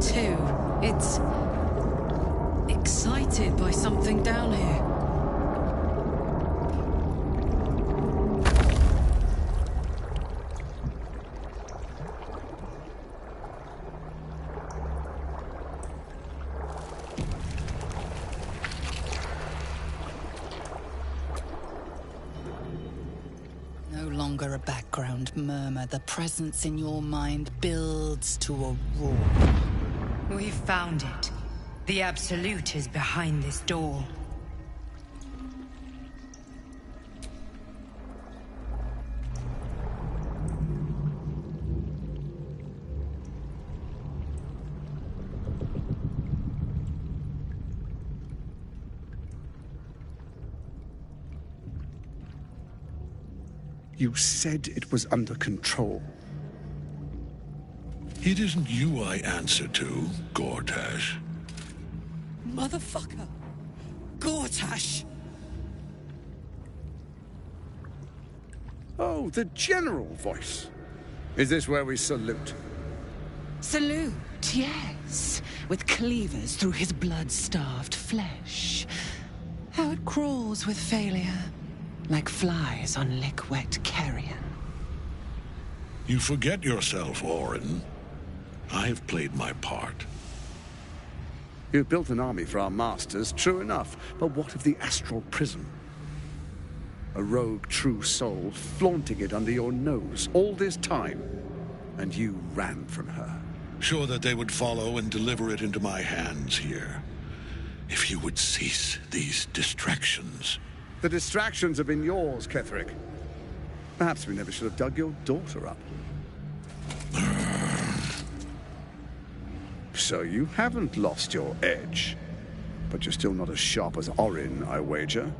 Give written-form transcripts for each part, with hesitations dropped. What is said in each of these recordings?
too. It's excited by something down here. No longer a background murmur. The presence in your mind builds to a roar. We've found it. The Absolute is behind this door. You said it was under control. It isn't you I answer to, Gortash. Motherfucker! Gortash! Oh, the general voice. Is this where we salute? Salute, yes. With cleavers through his blood-starved flesh. How it crawls with failure. Like flies on lick-wet carrion. You forget yourself, Orin. I've played my part. You've built an army for our masters, true enough. But what of the astral prism? A rogue true soul flaunting it under your nose all this time. And you ran from her. Sure that they would follow and deliver it into my hands here. If you would cease these distractions. The distractions have been yours, Ketherick. Perhaps we never should have dug your daughter up. So you haven't lost your edge. But you're still not as sharp as Orin, I wager.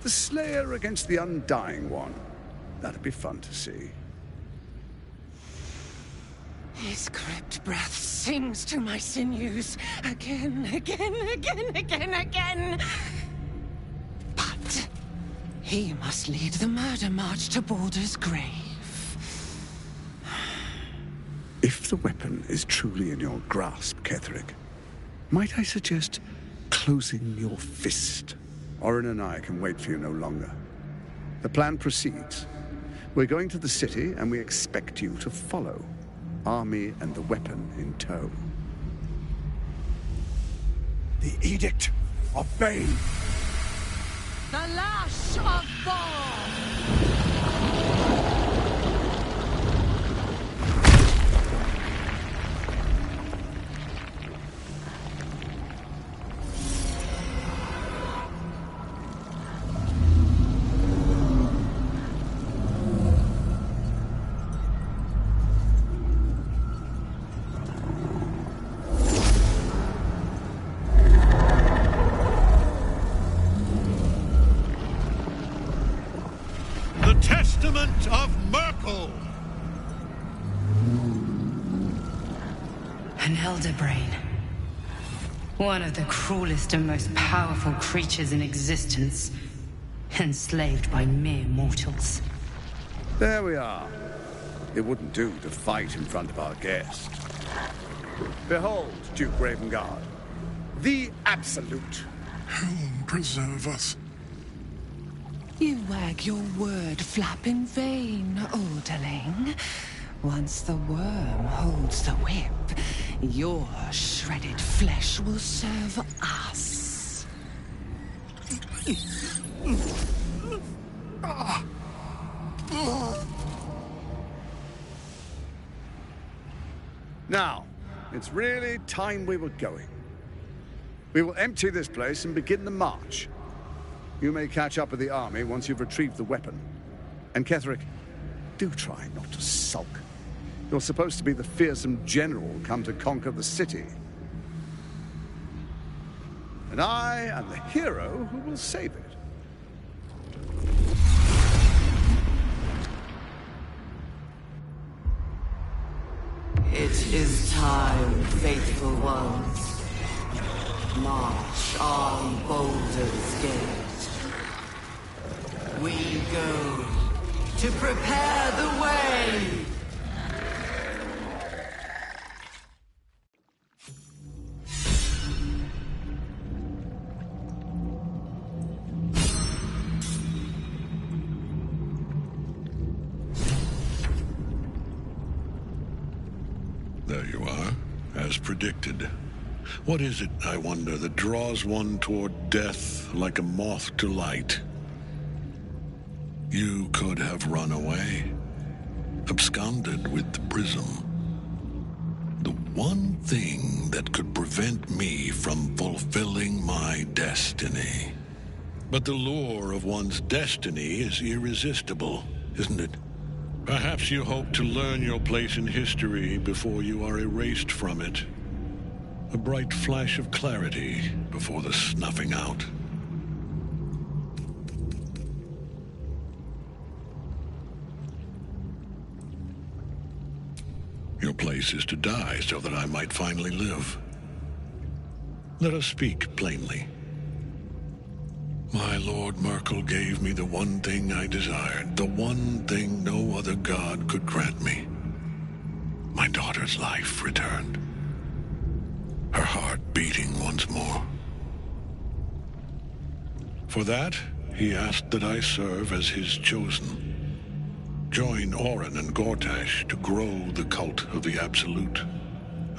The Slayer against the Undying One. That'd be fun to see. His crypt breath sings to my sinews. Again, again, again, again, again. But he must lead the murder march to Baldur's grave. If the weapon is truly in your grasp, Ketherick, might I suggest closing your fist? Orin and I can wait for you no longer. The plan proceeds. We're going to the city, and we expect you to follow. Army and the weapon in tow. The Edict of Bane! The Lash of Bor! Testament of Merkel! An elder brain. One of the cruelest and most powerful creatures in existence. Enslaved by mere mortals. There we are. It wouldn't do to fight in front of our guest. Behold, Duke Ravengard. The Absolute. Helm preserve us. You wag your word flap in vain, Orderling. Once the worm holds the whip, your shredded flesh will serve us. Now, it's really time we were going. We will empty this place and begin the march. You may catch up with the army once you've retrieved the weapon. And Ketherick, do try not to sulk. You're supposed to be the fearsome general come to conquer the city. And I am the hero who will save it. It is time, faithful ones. March on Baldur's Gate. We go to prepare the way. as predicted. What is it, I wonder, that draws one toward death like a moth to light? You could have run away, absconded with the prism. The one thing that could prevent me from fulfilling my destiny. But the lure of one's destiny is irresistible, isn't it? Perhaps you hope to learn your place in history before you are erased from it. A bright flash of clarity before the snuffing out. Your place is to die so that I might finally live. Let us speak plainly. My Lord Merkel gave me the one thing I desired, the one thing no other god could grant me. My daughter's life returned. Her heart beating once more. For that, he asked that I serve as his chosen. Join Orin and Gortash to grow the cult of the Absolute,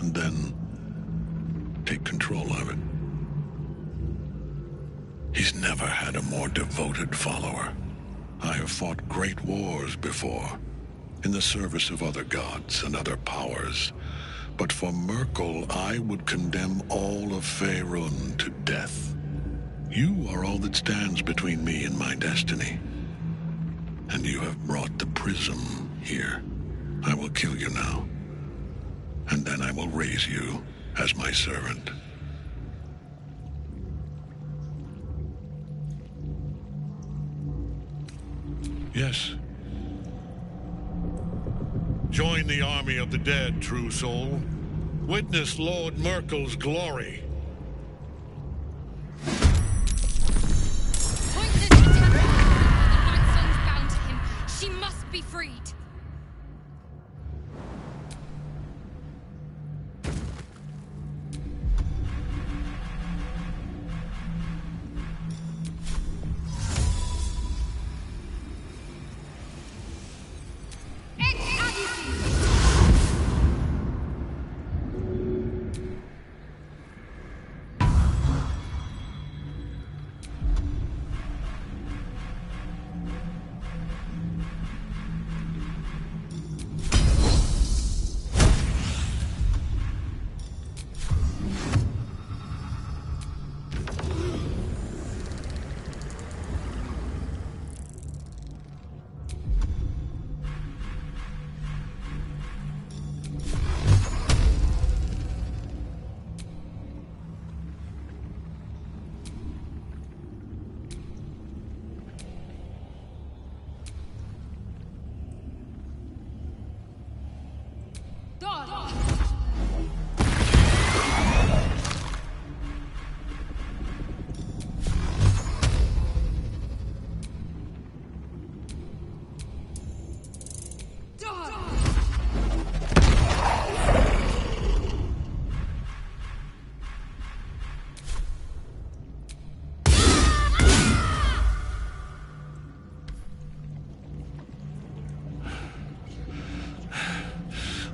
and then take control of it. He's never had a more devoted follower. I have fought great wars before, in the service of other gods and other powers. But for Merkel, I would condemn all of Faerun to death. You are all that stands between me and my destiny. And you have brought the prism here. I will kill you now. And then I will raise you as my servant. Yes. Join the army of the dead, true soul. Witness Lord Merkel's glory. Pointless attempt. The Night Sun's bound to him. She must be freed.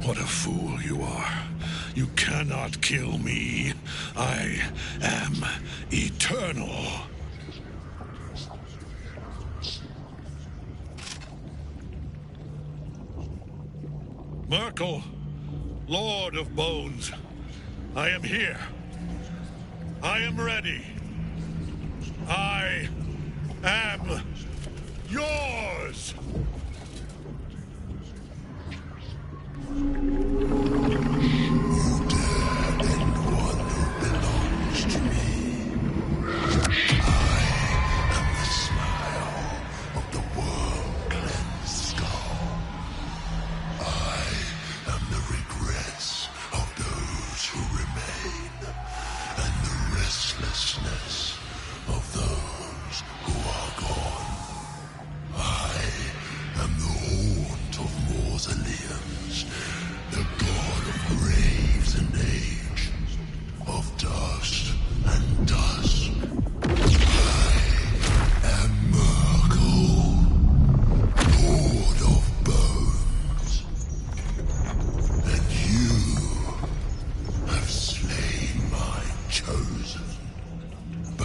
What a fool you are. You cannot kill me. I am eternal. Merkel, Lord of Bones, I am here. I am ready. I am yours. Of those who are gone. I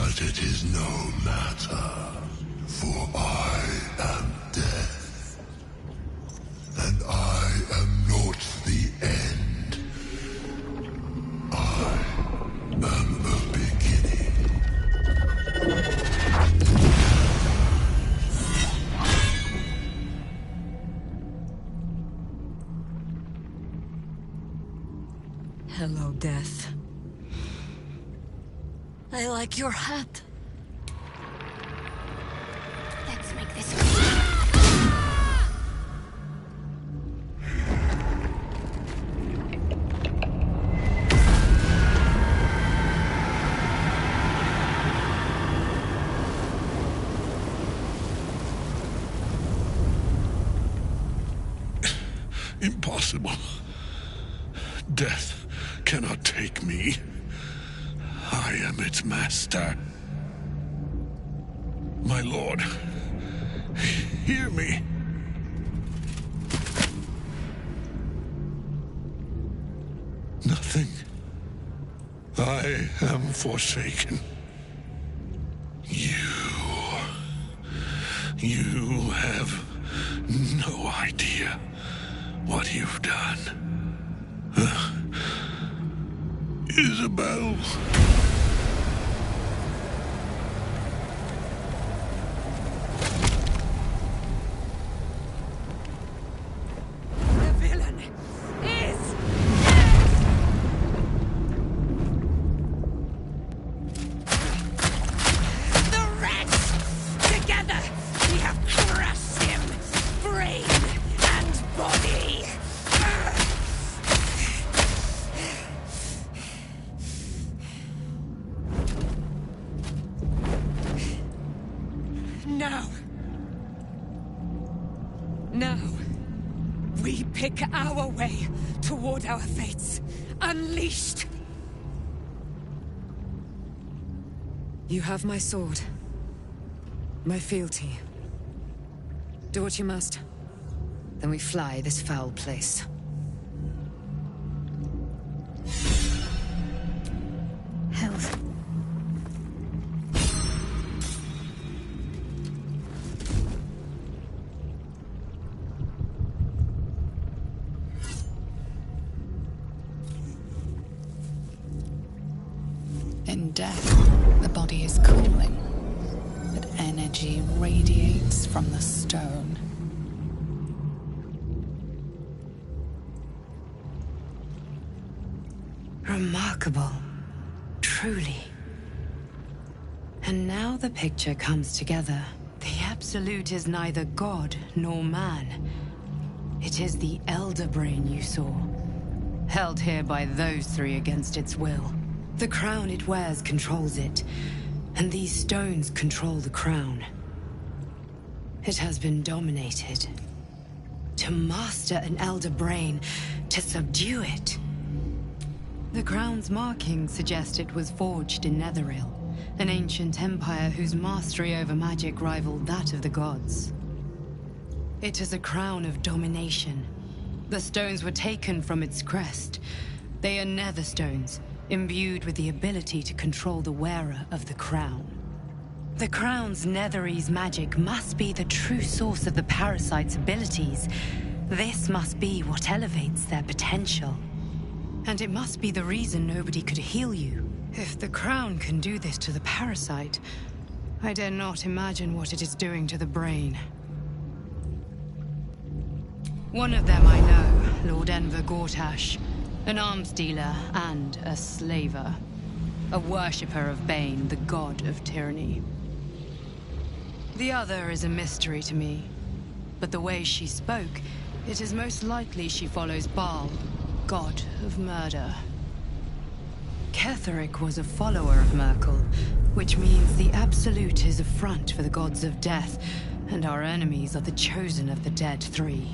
But it is no matter, for I am death. And I am not the end. I am the beginning. Hello, Death. I like your hat. Let's make this. Impossible. Death cannot take me. I am its master. My lord, hear me. Nothing. I am forsaken. You have no idea what you've done. Isabel. The villain is the rats! Together, we have crushed him, brain and body! Now, we pick our way toward our fates, unleashed. You have my sword. My fealty. Do what you must. Then we fly this foul place. Health. In death, the body is cooling, but energy radiates from the stone. Remarkable. Truly. And now the picture comes together. The Absolute is neither god nor man. It is the Elder Brain you saw, held here by those three against its will. The crown it wears controls it, and these stones control the crown. It has been dominated. To master an Elder Brain, to subdue it. The crown's markings suggest it was forged in Netheril, an ancient empire whose mastery over magic rivaled that of the gods. It is a crown of domination. The stones were taken from its crest. They are nether stones, imbued with the ability to control the wearer of the crown. The crown's Netherese magic must be the true source of the parasite's abilities. This must be what elevates their potential. And it must be the reason nobody could heal you. If the crown can do this to the parasite, I dare not imagine what it is doing to the brain. One of them I know, Lord Enver Gortash, an arms dealer and a slaver. A worshipper of Bane, the god of tyranny. The other is a mystery to me, but the way she spoke, it is most likely she follows Baal, god of murder. Ketheric was a follower of Merkel, which means the Absolute is a front for the gods of death, and our enemies are the chosen of the Dead Three.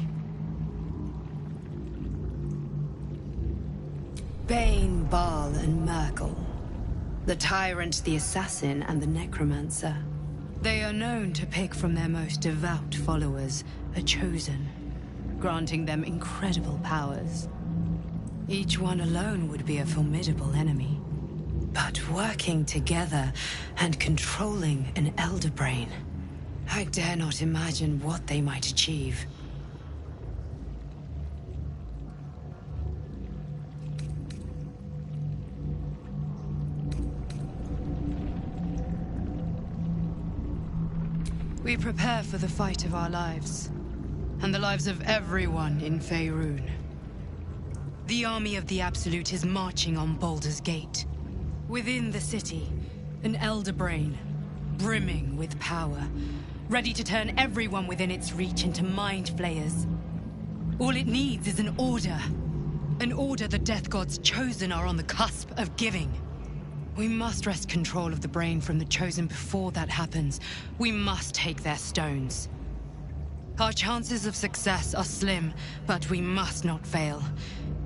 Bane, Baal, and Merkel. The Tyrant, the Assassin, and the Necromancer. They are known to pick from their most devout followers a chosen, granting them incredible powers. Each one alone would be a formidable enemy. But working together, and controlling an Elder Brain. I dare not imagine what they might achieve. We prepare for the fight of our lives, and the lives of everyone in Faerun. The army of the Absolute is marching on Baldur's Gate. Within the city, an Elder Brain, brimming with power, ready to turn everyone within its reach into mind flayers. All it needs is an order the Death God's chosen are on the cusp of giving. We must wrest control of the brain from the Chosen before that happens. We must take their stones. Our chances of success are slim, but we must not fail.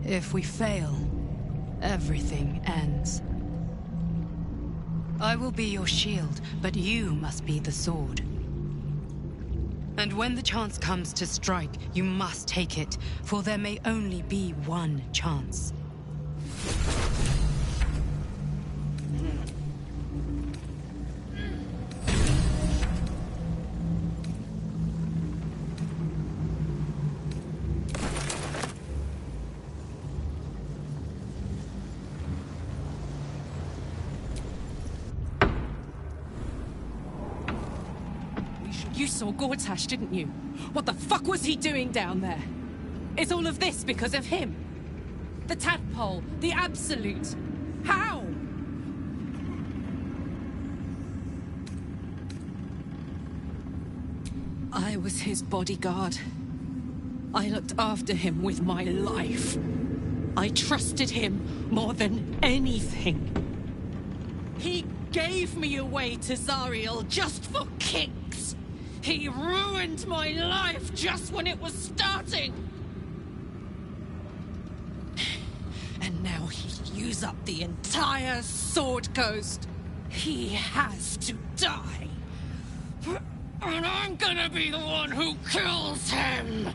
If we fail, everything ends. I will be your shield, but you must be the sword. And when the chance comes to strike, you must take it, for there may only be one chance. You saw Gortash, didn't you? What the fuck was he doing down there? Is all of this because of him? The tadpole, the Absolute. How? I was his bodyguard. I looked after him with my life. I trusted him more than anything. He gave me away to Zariel just for kicks. He ruined my life just when it was starting. And now he'll use up the entire Sword Coast. He has to die. And I'm gonna be the one who kills him!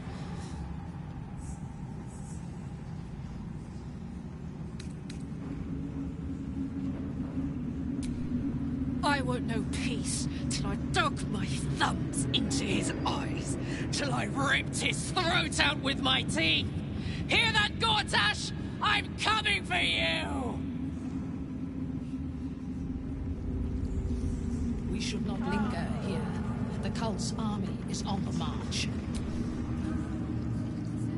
I won't know peace till I dug my thumbs into his eyes, till I ripped his throat out with my teeth. Hear that, Gortash? I'm coming for you! We should not linger here. The cult's army is on the march.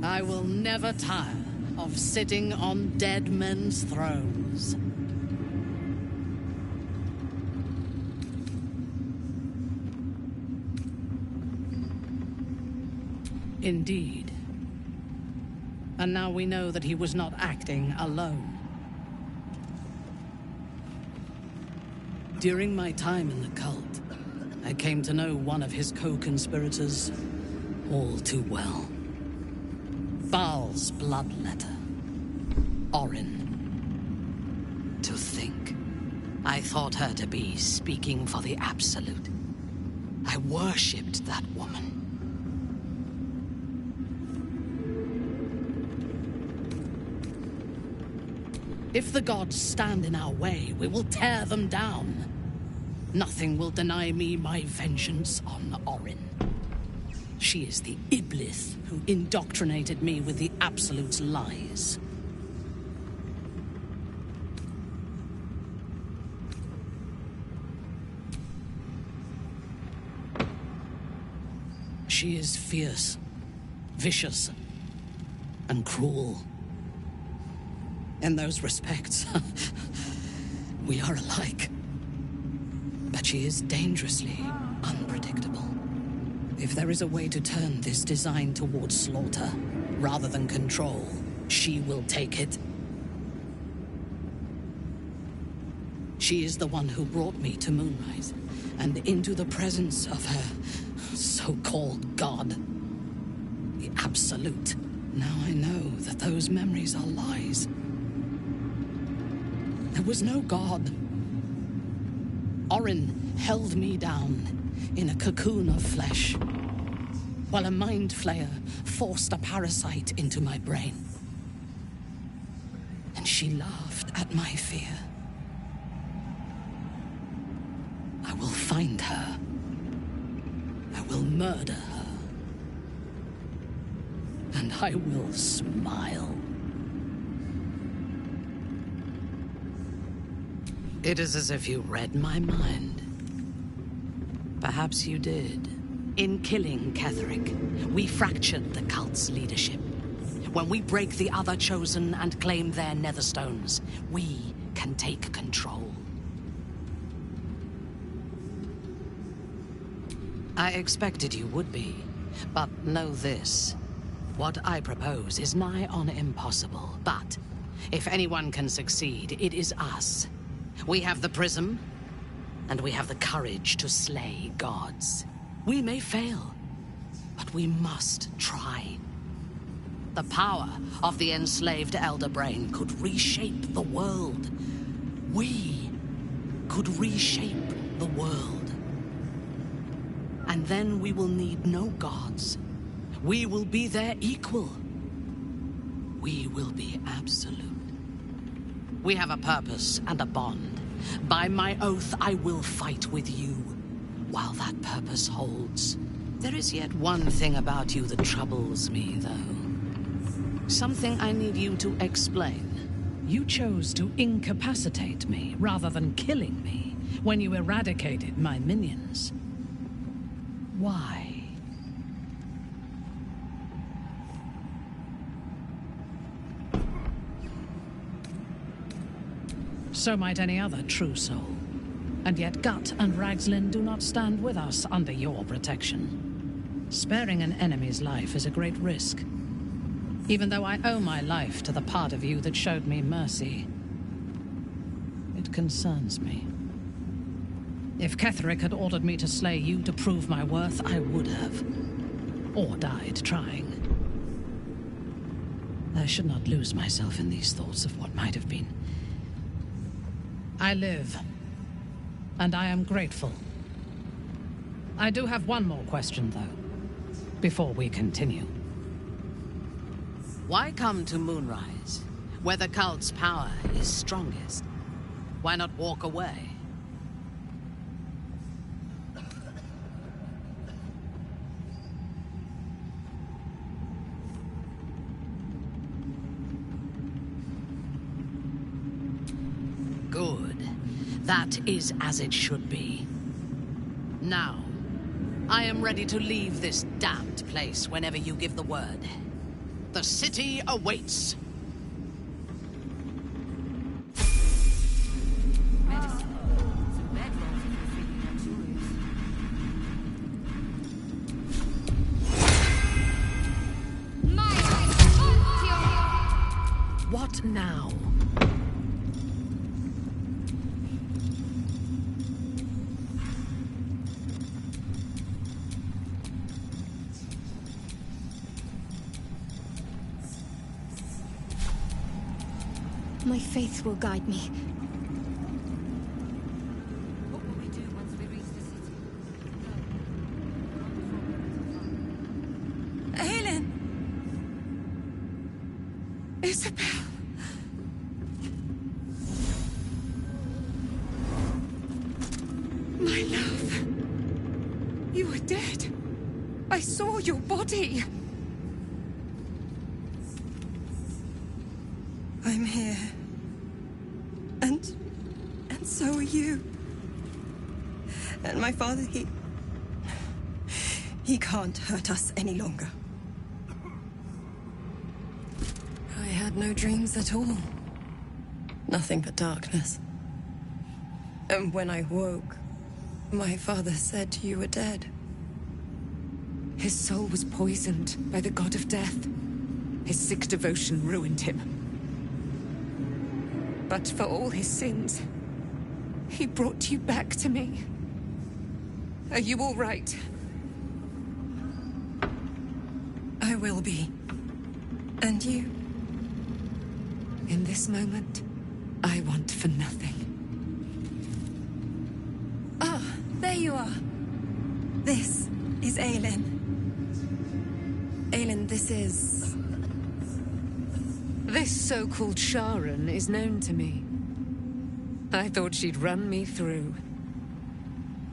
I will never tire of sitting on dead men's thrones. Indeed. And now we know that he was not acting alone. During my time in the cult, I came to know one of his co-conspirators all too well. Baal's bloodletter. Orin. To think, I thought her to be speaking for the Absolute. I worshipped that woman. If the gods stand in our way, we will tear them down. Nothing will deny me my vengeance on Orin. She is the Iblis who indoctrinated me with the Absolute's lies. She is fierce, vicious, and cruel. In those respects, we are alike. But she is dangerously unpredictable. If there is a way to turn this design towards slaughter, rather than control, she will take it. She is the one who brought me to Moonrise, and into the presence of her so-called god. The Absolute. Now I know that those memories are lies. There was no god. Orin held me down in a cocoon of flesh, while a mind flayer forced a parasite into my brain. And she laughed at my fear. find her. I will murder her. And I will smile. It is as if you read my mind. Perhaps you did. In killing Ketheric, we fractured the cult's leadership. When we break the other Chosen and claim their Netherstones, we can take control. I expected you would be, but know this. What I propose is nigh on impossible, but if anyone can succeed, it is us. We have the prism, and we have the courage to slay gods. We may fail, but we must try. The power of the enslaved Elder Brain could reshape the world. We could reshape the world. And then we will need no gods. We will be their equal. We will be absolute. We have a purpose and a bond. By my oath, I will fight with you, while that purpose holds. There is yet one thing about you that troubles me, though. Something I need you to explain. You chose to incapacitate me, rather than killing me, when you eradicated my minions. Why? So might any other true soul. And yet Gut and Ragslin do not stand with us under your protection. Sparing an enemy's life is a great risk. Even though I owe my life to the part of you that showed me mercy, it concerns me. If Ketheric had ordered me to slay you to prove my worth, I would have. Or died trying. I should not lose myself in these thoughts of what might have been. I live, and I am grateful. I do have one more question, though, before we continue. Why come to Moonrise, where the cult's power is strongest? Why not walk away? Good. That is as it should be. Now, I am ready to leave this damned place whenever you give the word. The city awaits. What now? My faith will guide me. What will we do once we reach the city? Aelin! Isabel! My love! You were dead. I saw your body. I'm here. And so are you. And my father, he can't hurt us any longer. I had no dreams at all. Nothing but darkness. And when I woke, my father said you were dead. His soul was poisoned by the god of death. His sick devotion ruined him. But for all his sins, he brought you back to me. Are you all right? I will be. And you? In this moment, I want for nothing. Ah, there you are. This is Aelin. Aelin, this is... This so-called Sharon is known to me. I thought she'd run me through.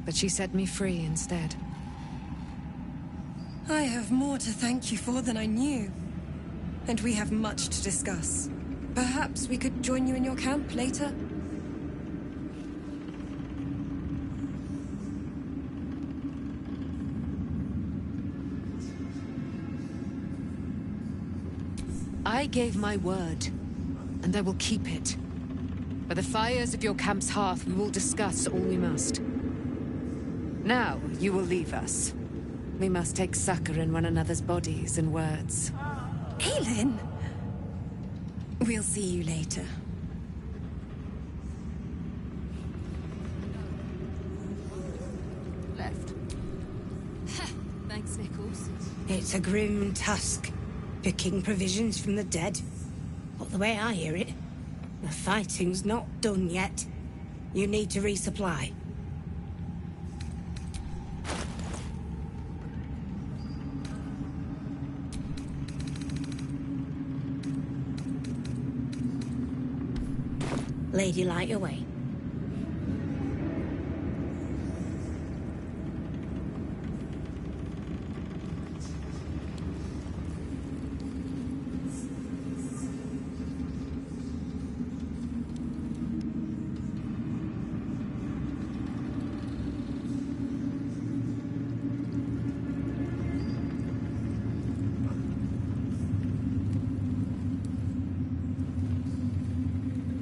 but she set me free instead. I have more to thank you for than I knew. And we have much to discuss. Perhaps we could join you in your camp later? I gave my word, and I will keep it. By the fires of your camp's hearth, we will discuss all we must. Now, you will leave us. We must take succor in one another's bodies and words. Aelin! We'll see you later. Left. Thanks, Nichols. It's a grim task, picking provisions from the dead. But the way I hear it, the fighting's not done yet. You need to resupply. Lady, light away.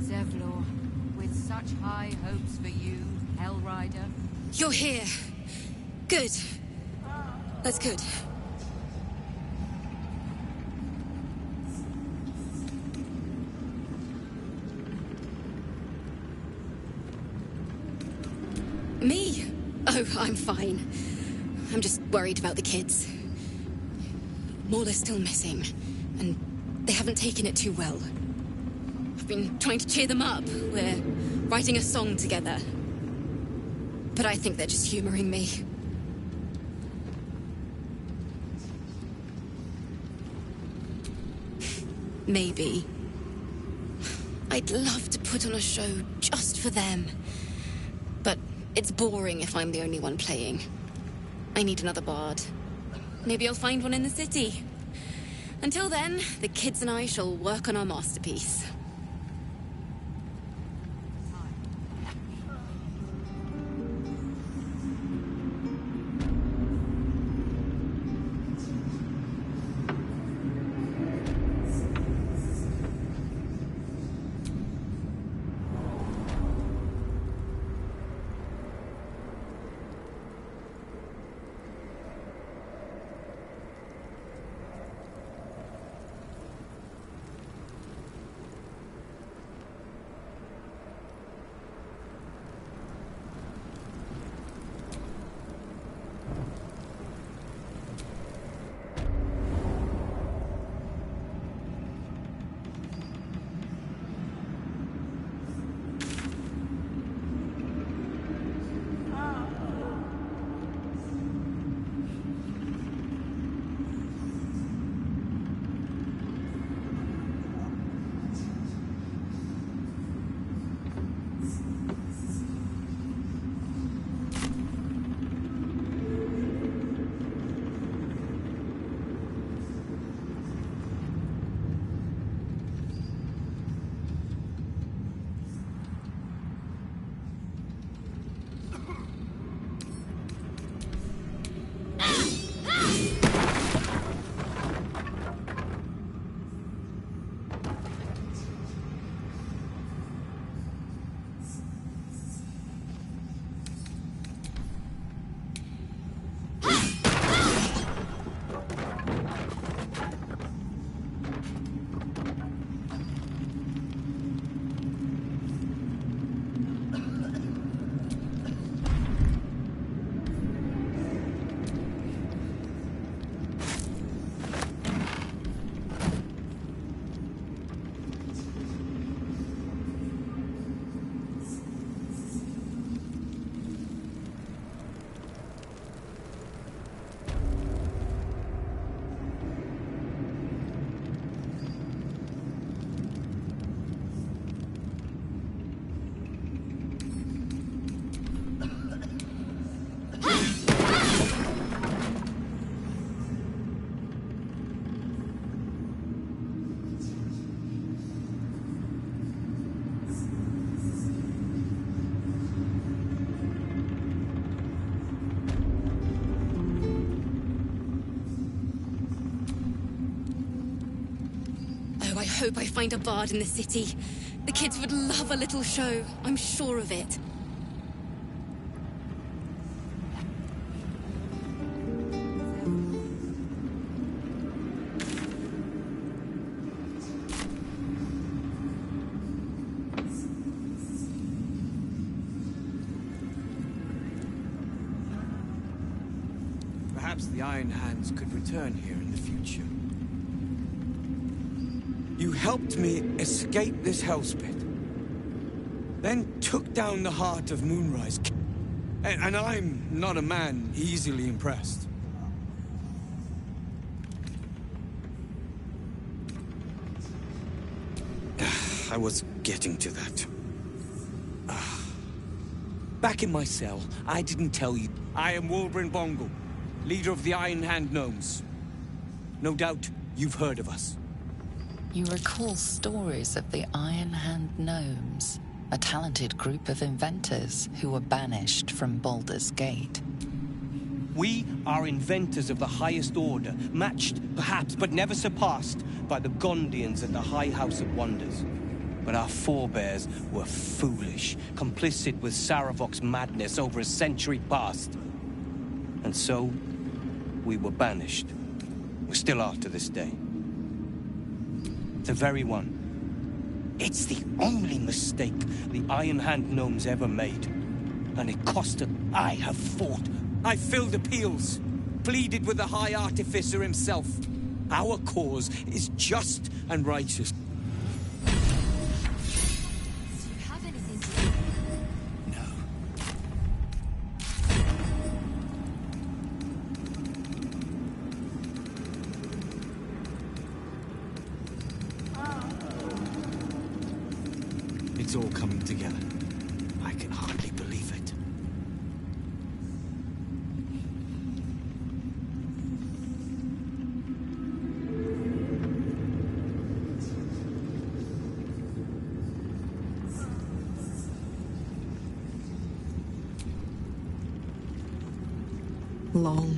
Zevlor, with such high hopes for you, Hellrider. You're here. Good. That's good. Me? Oh, I'm fine. I'm just worried about the kids. Morla's still missing, and they haven't taken it too well. I've been trying to cheer them up. We're writing a song together. But I think they're just humoring me. Maybe. I'd love to put on a show just for them. But it's boring if I'm the only one playing. I need another bard. Maybe I'll find one in the city. Until then, the kids and I shall work on our masterpiece. hope I find a bard in the city. The kids would love a little show. I'm sure of it. Perhaps the Iron Hands could return here in the future. You helped me escape this hellspit, then took down the heart of Moonrise. And I'm not a man easily impressed. I was getting to that. Back in my cell, I didn't tell you. I am Wolbrin Bongal, leader of the Iron Hand Gnomes. No doubt you've heard of us. You recall stories of the Iron Hand Gnomes, a talented group of inventors who were banished from Baldur's Gate. We are inventors of the highest order, matched, perhaps, but never surpassed by the Gondians at the High House of Wonders. But our forebears were foolish, complicit with Saravok's madness over a century past. And so, we were banished. We still are to this day. The very one. It's the only mistake the Iron Hand Gnomes ever made. And it cost them. I have fought. I filled appeals. Pleaded with the High Artificer himself. Our cause is just and righteous. It's all coming together. I can hardly believe it. Long,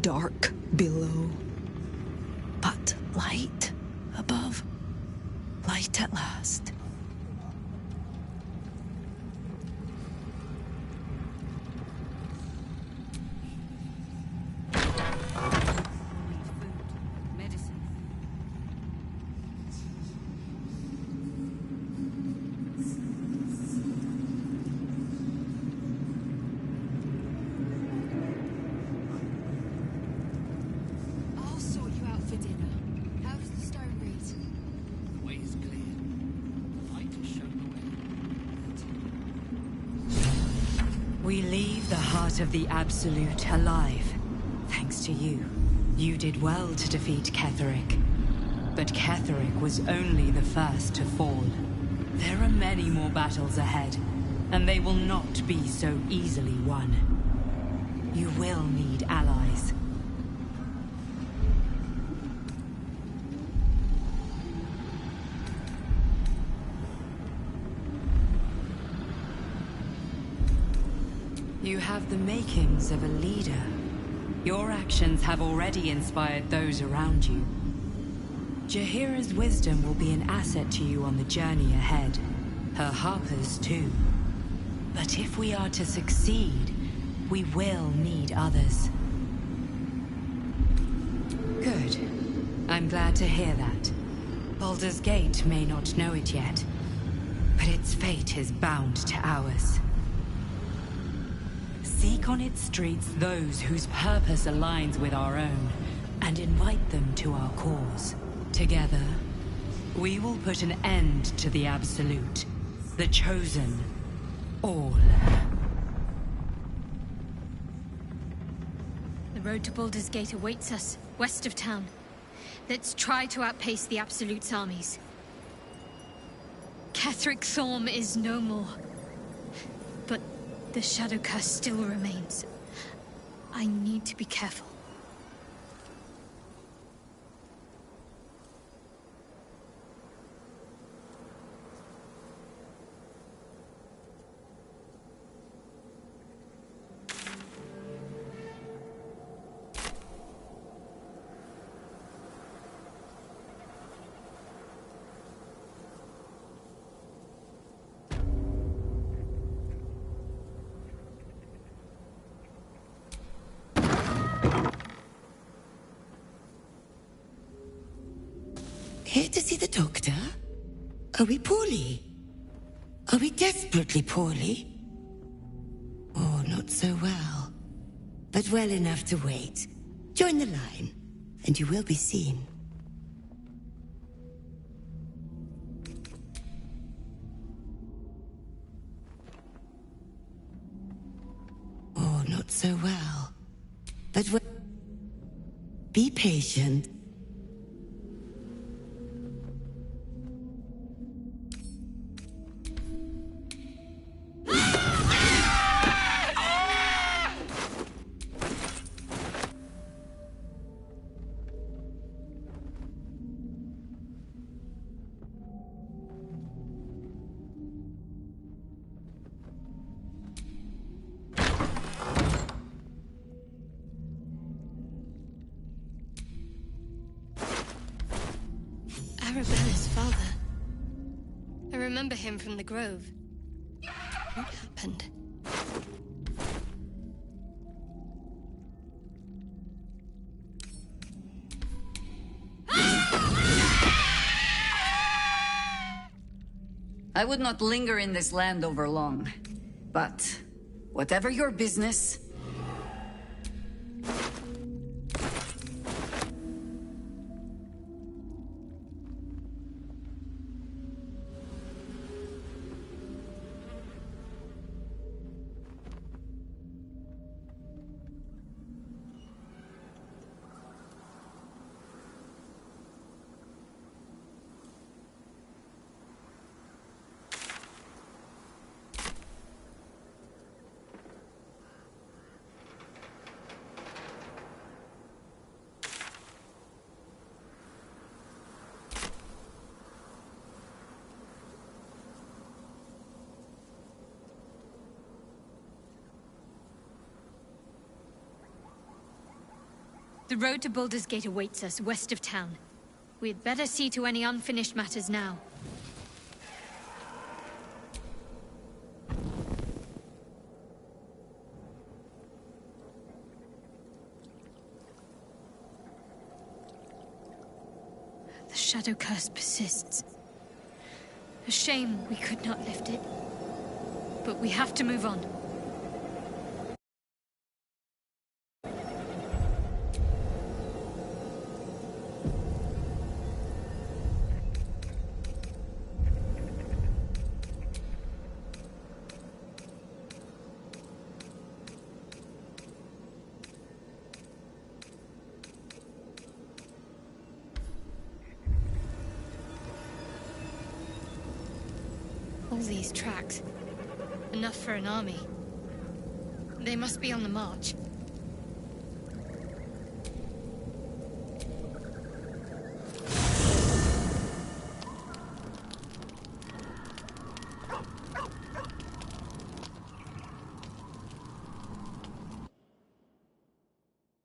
dark below, but light above. Light at last. We leave the heart of the Absolute alive. Thanks to you. You did well to defeat Ketheric. But Ketheric was only the first to fall. There are many more battles ahead, and they will not be so easily won. You will need allies. You have the makings of a leader. Your actions have already inspired those around you. Jaheira's wisdom will be an asset to you on the journey ahead. Her harpers too. But if we are to succeed, we will need others. Good. I'm glad to hear that. Baldur's Gate may not know it yet, but its fate is bound to ours. Seek on its streets those whose purpose aligns with our own, and invite them to our cause. Together, we will put an end to the Absolute, the Chosen, all. The road to Baldur's Gate awaits us, west of town. Let's try to outpace the Absolute's armies. Ketheric Thorm is no more. But the Shadow Curse still remains. I need to be careful. care to see the doctor? Are we poorly? Are we desperately poorly? Oh, not so well. But well enough to wait. Join the line, and you will be seen. Oh, not so well. But be patient. Arabella's father. I remember him from the Grove. What happened? I would not linger in this land over long. But, whatever your business... The road to Baldur's Gate awaits us, west of town. We'd better see to any unfinished matters now. The Shadow Curse persists. A shame we could not lift it. But we have to move on. All these tracks. Enough for an army. They must be on the march.